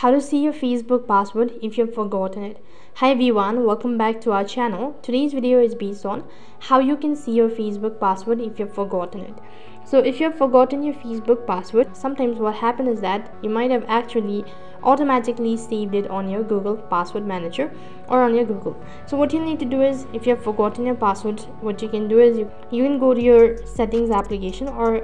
How to see your Facebook password if you've forgotten it. Hi everyone, welcome back to our channel. Today's video is based on how you can see your Facebook password if you've forgotten it. So if you've forgotten your Facebook password, sometimes what happens is that you might have actually automatically saved it on your Google password manager or on your Google. So what you need to do is, if you have forgotten your password, what you can do is you can go to your settings application, or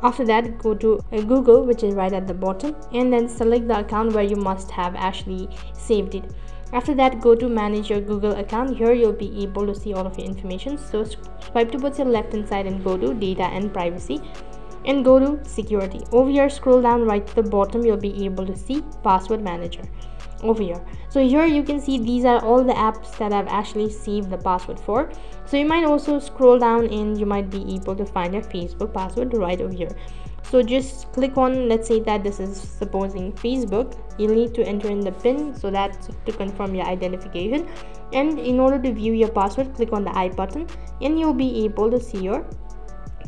after that go to Google, which is right at the bottom, and then select the account where you must have actually saved it. After that, go to manage your Google account. Here you'll be able to see all of your information. So swipe towards your left hand side and go to data and privacy and go to security. Over here, scroll down right to the bottom, you'll be able to see password manager over here. So here you can see these are all the apps that I've actually saved the password for. So you might also scroll down and you might be able to find your Facebook password right over here. So just click on, let's say that this is supposing Facebook. You'll need to enter in the PIN, so that's to confirm your identification. And in order to view your password, click on the I button and you'll be able to see your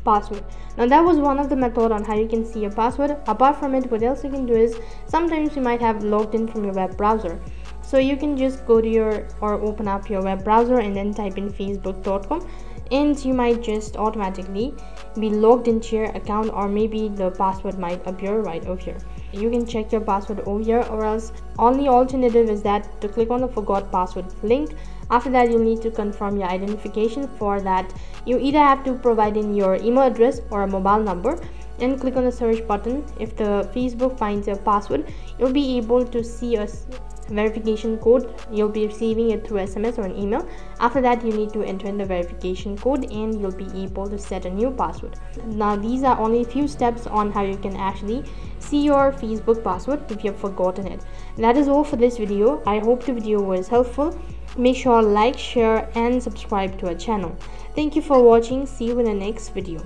password. Now that was one of the method on how you can see your password. Apart from it, what else you can do is, sometimes you might have logged in from your web browser. So you can just go to your, or open up your web browser and then type in facebook.com, and you might just automatically be logged into your account, or maybe the password might appear right over here. You can check your password over here, or else only alternative is that to click on the forgot password link. After that, you'll need to confirm your identification. For that, you either have to provide in your email address or a mobile number and click on the search button. If the Facebook finds your password, you'll be able to see a verification code. You'll be receiving it through SMS or an email. After that, you need to enter in the verification code and you'll be able to set a new password. Now these are only a few steps on how you can actually see your Facebook password if you've forgotten it. That is all for this video. I hope the video was helpful. Make sure to like, share and subscribe to our channel. Thank you for watching. See you in the next video.